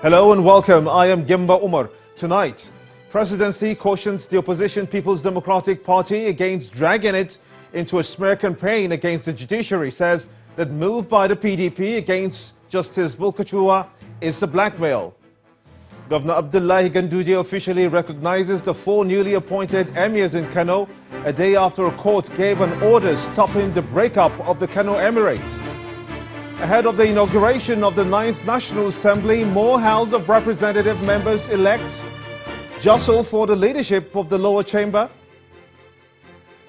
Hello and welcome. I am Gimba Umar. Tonight, Presidency cautions the opposition People's Democratic Party against dragging it into a smear campaign against the judiciary. Says that move by the PDP against Justice Bulkachua is a blackmail. Governor Abdullahi Ganduje officially recognizes the 4 newly appointed emirs in Kano a day after a court gave an order stopping the breakup of the Kano Emirates. Ahead of the inauguration of the 9th National Assembly, more House of Representative members-elect jostle for the leadership of the lower chamber.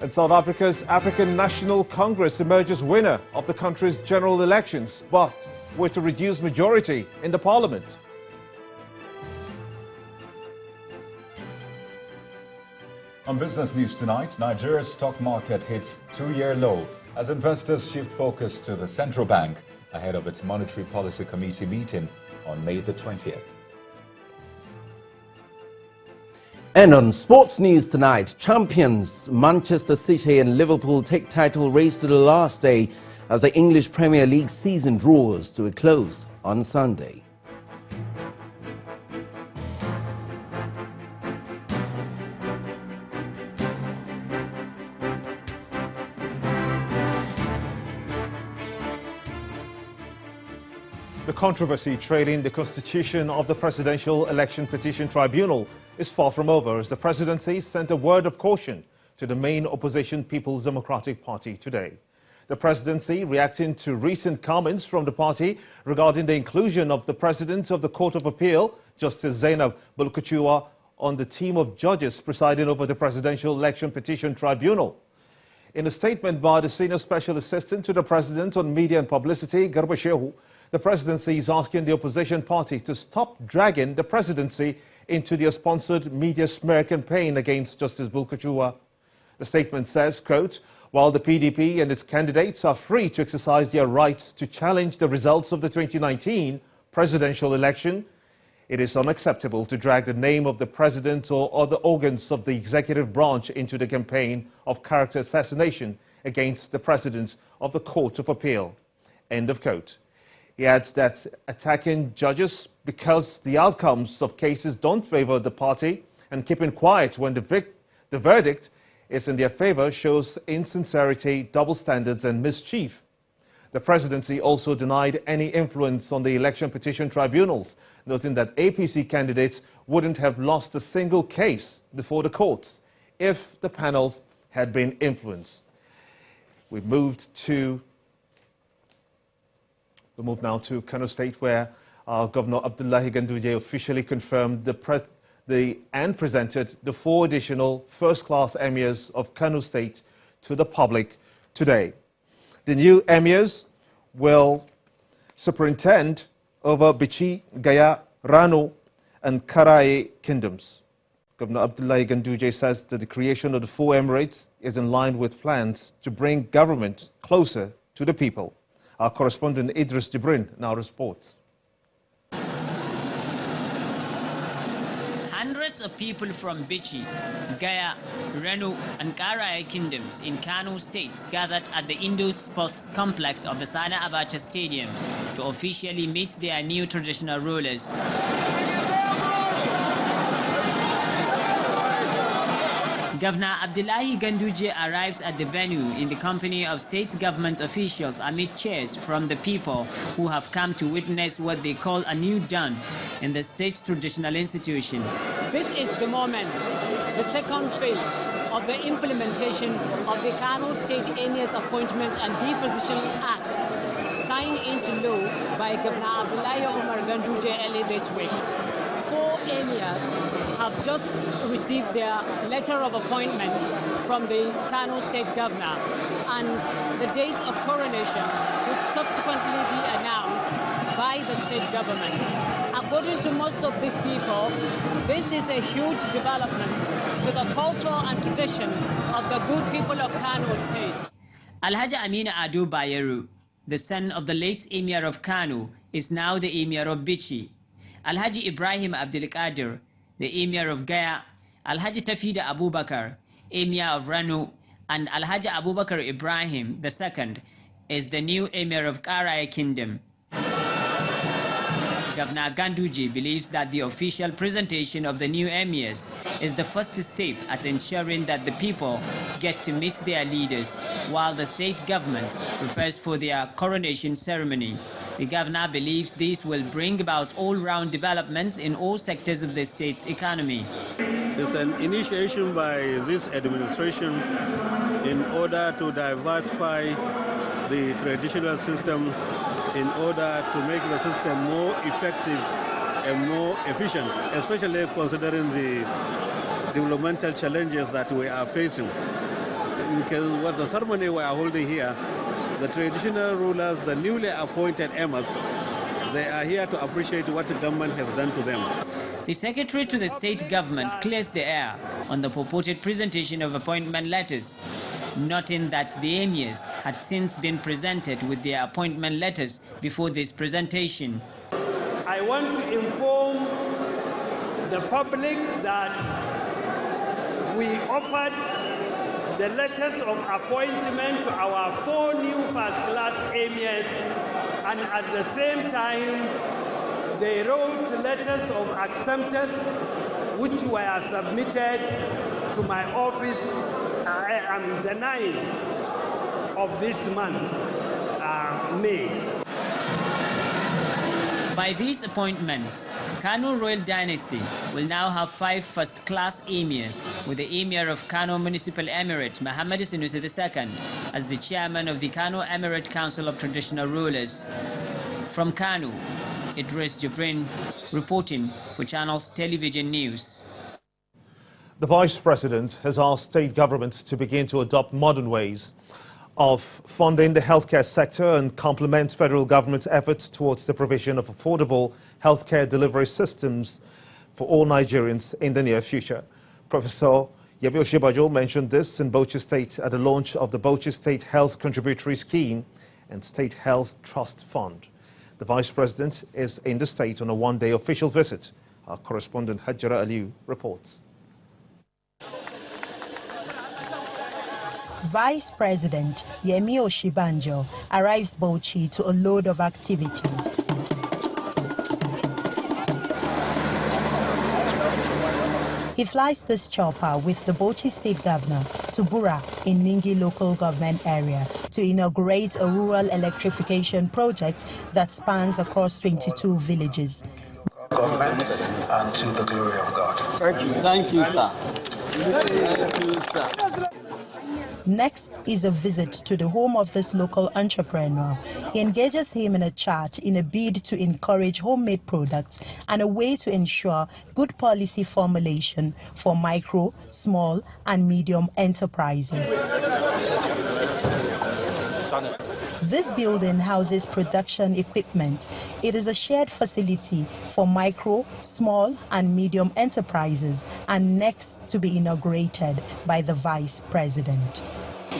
And South Africa's African National Congress emerges winner of the country's general elections, but with a reduced majority in the parliament. On business news tonight, Nigeria's stock market hits 2-year low as investors shift focus to the central bank ahead of its Monetary Policy Committee meeting on May the 20th. And on sports news tonight, champions Manchester City and Liverpool take title race to the last day as the English Premier League season draws to a close on Sunday. The controversy trailing the constitution of the Presidential Election Petition Tribunal is far from over as the presidency sent a word of caution to the main opposition People's Democratic Party today. The presidency, reacting to recent comments from the party regarding the inclusion of the president of the Court of Appeal, Justice Zainab Bulkachua, on the team of judges presiding over the Presidential Election Petition Tribunal. In a statement by the Senior Special Assistant to the President on Media and Publicity, Garba Shehu, the presidency is asking the opposition party to stop dragging the presidency into their sponsored media smear campaign against Justice Bulkachua. The statement says, quote, while the PDP and its candidates are free to exercise their rights to challenge the results of the 2019 presidential election, it is unacceptable to drag the name of the president or other organs of the executive branch into the campaign of character assassination against the president of the Court of Appeal. End of quote. He adds that attacking judges because the outcomes of cases don't favor the party and keeping quiet when the verdict is in their favor shows insincerity, double standards and mischief. The presidency also denied any influence on the election petition tribunals, noting that APC candidates wouldn't have lost a single case before the courts if the panels had been influenced. We move now to Kano State, where Governor Abdullahi Ganduje officially confirmed and presented the 4 additional first-class emirs of Kano State to the public today. The new emirs will superintend over Bichi, Gaya, Rano, and Karaye kingdoms. Governor Abdullahi Ganduje says that the creation of the 4 emirates is in line with plans to bring government closer to the people. Our correspondent Idris Jibrin now reports. Hundreds of people from Bichi, Gaya, Renu and Karaye kingdoms in Kano State gathered at the indoor sports complex of the Sana Abacha Stadium to officially meet their new traditional rulers. Governor Abdullahi Ganduje arrives at the venue in the company of state government officials amid cheers from the people who have come to witness what they call a new dawn in the state's traditional institution. This is the moment, the second phase of the implementation of the Kano State Emirs Appointment and Deposition Act, signed into law by Governor Abdullahi Umar Ganduje early this week. 4 emirs have just received their letter of appointment from the Kano State Governor, and the date of coronation would subsequently be announced by the state government. According to most of these people, this is a huge development to the culture and tradition of the good people of Kano State. Alhaji Amina Ado Bayeru, the son of the late Emir of Kano, is now the Emir of Bichi. Alhaji Ibrahim Abdul Qadir, the Emir of Gaya, Alhaji Tafida Abubakar, Emir of Ranu, and Alhaji Abubakar Ibrahim II is the new Emir of Karaye Kingdom. Governor Ganduje believes that the official presentation of the new emirs is the first step at ensuring that the people get to meet their leaders, while the state government prepares for their coronation ceremony. The governor believes this will bring about all-round developments in all sectors of the state's economy. It's an initiation by this administration in order to diversify the traditional system in order to make the system more effective and more efficient, especially considering the developmental challenges that we are facing. Because what the ceremony we are holding here, the traditional rulers, the newly appointed emirs, they are here to appreciate what the government has done to them. The secretary to the state government clears the air on the purported presentation of appointment letters, noting that the emirs had since been presented with their appointment letters before this presentation. I want to inform the public that we offered the letters of appointment to our 4 new first-class emirs, and at the same time they wrote letters of acceptance which were submitted to my office on the 9th of this month, May. By these appointments, Kano Royal Dynasty will now have 5 first-class emirs, with the Emir of Kano Municipal Emirate, Muhammad Sanusi II, as the chairman of the Kano Emirate Council of Traditional Rulers. From Kano, Idris Jibrin, reporting for Channels Television News. The Vice President has asked state governments to begin to adopt modern ways of funding the healthcare sector and complement federal government's efforts towards the provision of affordable healthcare delivery systems for all Nigerians in the near future. Professor Yabi Oshibajo mentioned this in Bauchi State at the launch of the Bauchi State Health Contributory Scheme and State Health Trust Fund. The Vice President is in the state on a one-day official visit. Our correspondent Hajjara Aliu reports. Vice President Yemi Oshibanjo arrives Bauchi to a load of activities. He flies this chopper with the Bauchi State Governor to Bura in Ningi local government area to inaugurate a rural electrification project that spans across 22 villages. Government and to the glory of God. Thank you, sir. Thank you, sir. Next is a visit to the home of this local entrepreneur. He engages him in a chat in a bid to encourage homemade products and a way to ensure good policy formulation for micro, small and medium enterprises. This building houses production equipment. It is a shared facility for micro, small and medium enterprises and next to be inaugurated by the Vice President.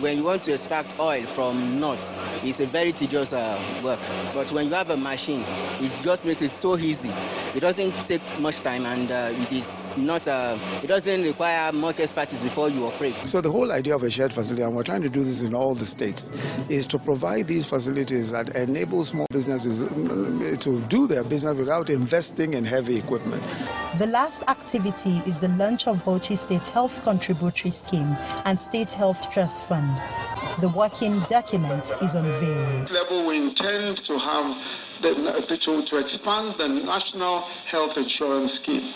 When you want to extract oil from nuts, it's a very tedious work. But when you have a machine, it just makes it so easy. It doesn't take much time and it doesn't require much expertise before you operate. So the whole idea of a shared facility, and we're trying to do this in all the states, is to provide these facilities that enable small businesses to do their business without investing in heavy equipment. The last activity is the launch of Bauchi State Health Contributory Scheme and State Health Trust Fund. The working document is unveiled. Level, we intend to have to expand the National Health Insurance Scheme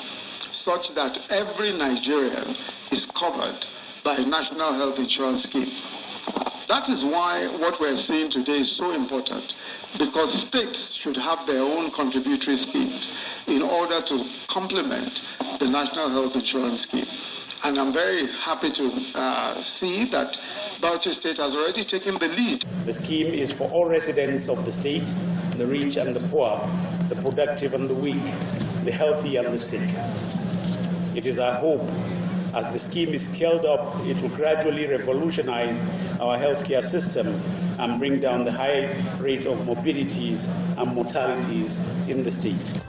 such that every Nigerian is covered by a National Health Insurance Scheme. That is why what we're seeing today is so important, because states should have their own contributory schemes in order to complement the National Health Insurance Scheme. And I'm very happy to see that Bauchi State has already taken the lead. The scheme is for all residents of the state, the rich and the poor, the productive and the weak, the healthy and the sick. It is our hope, as the scheme is scaled up, it will gradually revolutionize our healthcare system and bring down the high rate of morbidities and mortalities in the state.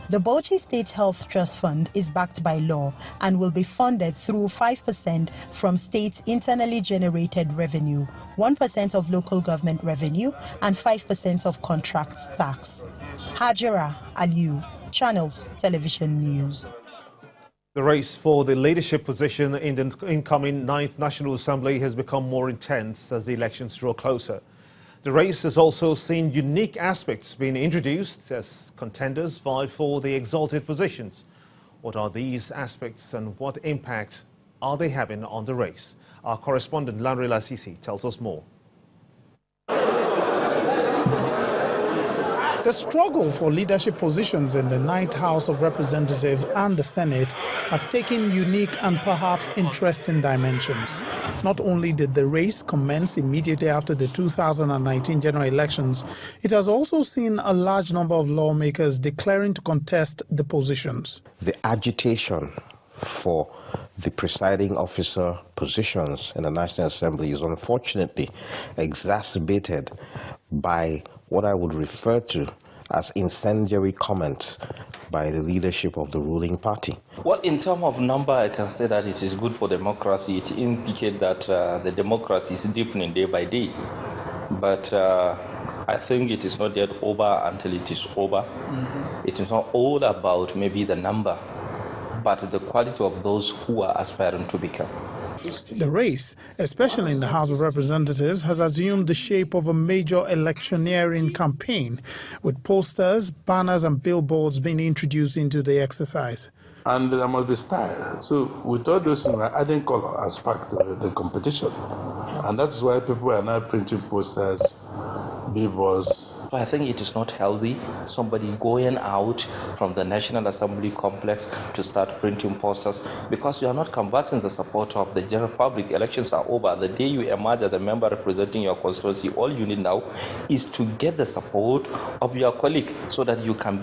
The Bauchi State Health Trust Fund is backed by law and will be funded through 5% from state internally generated revenue, 1% of local government revenue, and 5% of contract tax. Hajira Aliu, Channels Television News. The race for the leadership position in the incoming 9th National Assembly has become more intense as the elections draw closer. The race has also seen unique aspects being introduced as contenders vie for the exalted positions. What are these aspects and what impact are they having on the race? Our correspondent Lanre Lasisi tells us more. The struggle for leadership positions in the 9th House of Representatives and the Senate has taken unique and perhaps interesting dimensions. Not only did the race commence immediately after the 2019 general elections, it has also seen a large number of lawmakers declaring to contest the positions. The agitation for the presiding officer positions in the National Assembly is unfortunately exacerbated by what I would refer to as incendiary comments by the leadership of the ruling party. Well, in terms of number, I can say that it is good for democracy. It indicates that the democracy is deepening day by day. But I think it is not yet over until it is over. It is not all about maybe the number, but the quality of those who are aspiring to become. The race, especially in the House of Representatives, has assumed the shape of a major electioneering campaign, with posters, banners and billboards being introduced into the exercise. And there must be style. So with all those things, we're adding color and spark to the competition. And that's why people are now printing posters, billboards. I think it is not healthy, somebody going out from the National Assembly complex to start printing posters, because you are not canvassing the support of the general public. Elections are over. The day you emerge as a member representing your constituency, all you need now is to get the support of your colleague so that you can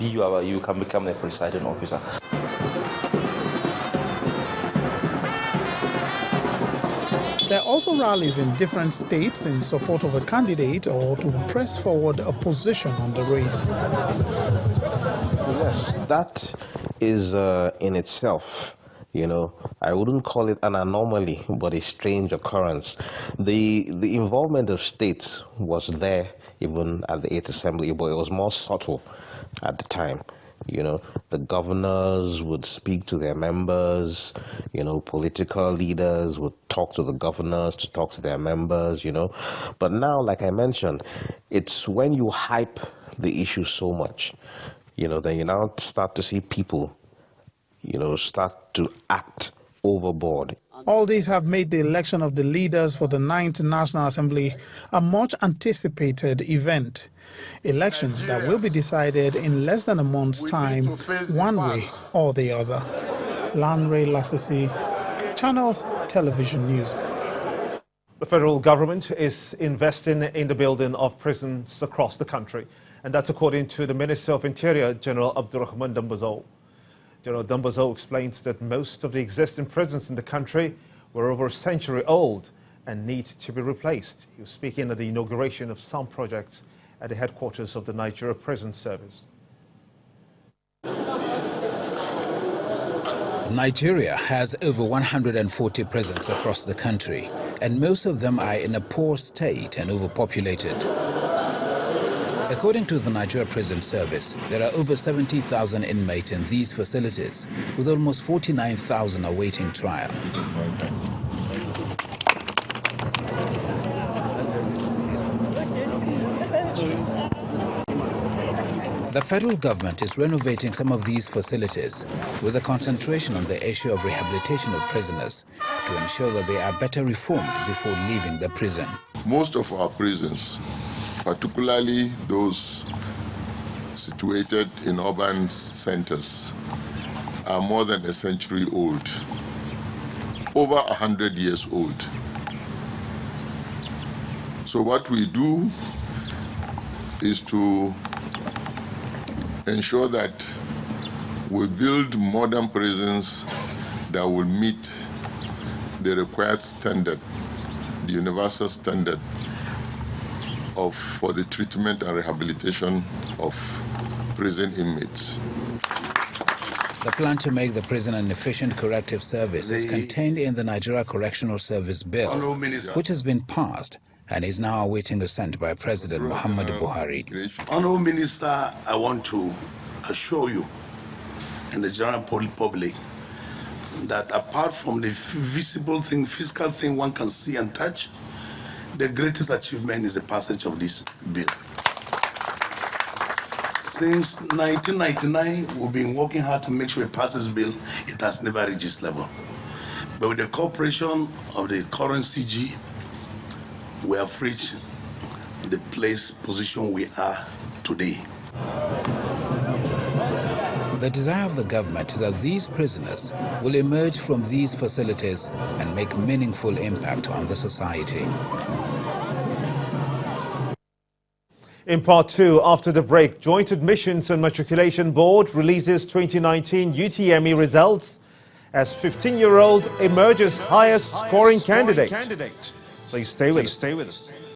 become a presiding officer. There are also rallies in different states in support of a candidate or to press forward a position on the race. Yes, that is in itself, I wouldn't call it an anomaly, but a strange occurrence. The involvement of states was there even at the 8th Assembly, but it was more subtle at the time. The governors would speak to their members, political leaders would talk to the governors to talk to their members, But now, like I mentioned, it's when you hype the issue so much, then you now start to see people, start to act overboard. All these have made the election of the leaders for the 9th National Assembly a much anticipated event. Elections that will be decided in less than a month's time, one way or the other. Lanre Lasisi, Channels Television News. The federal government is investing in the building of prisons across the country, and that's according to the Minister of Interior, General Abdurrahman Dambazo. General Dambazo explains that most of the existing prisons in the country were over a century old and need to be replaced. He was speaking at the inauguration of some projects at the headquarters of the Nigeria Prison Service. Nigeria has over 140 prisons across the country, and most of them are in a poor state and overpopulated. According to the Nigeria Prison Service, there are over 70,000 inmates in these facilities, with almost 49,000 awaiting trial. The federal government is renovating some of these facilities with a concentration on the issue of rehabilitation of prisoners to ensure that they are better reformed before leaving the prison. Most of our prisons, particularly those situated in urban centers, are more than a century old, over 100 years old. So what we do is to ensure that we build modern prisons that will meet the required standard, the universal standard for the treatment and rehabilitation of prison inmates. The plan to make the prison an efficient corrective service is contained in the Nigeria Correctional Service Bill, which has been passed and is now awaiting assent by President Muhammadu Buhari. Honorable Minister, I want to assure you and the general public that apart from the visible thing, physical thing one can see and touch, the greatest achievement is the passage of this bill. Since 1999, we've been working hard to make sure it passes bill. It has never reached this level. But with the cooperation of the current CG, we have reached the position we are today. The desire of the government is that these prisoners will emerge from these facilities and make meaningful impact on the society. In part two, after the break, Joint Admissions and Matriculation Board releases 2019 UTME results as 15-year-old emerges highest scoring candidate. Please stay with us.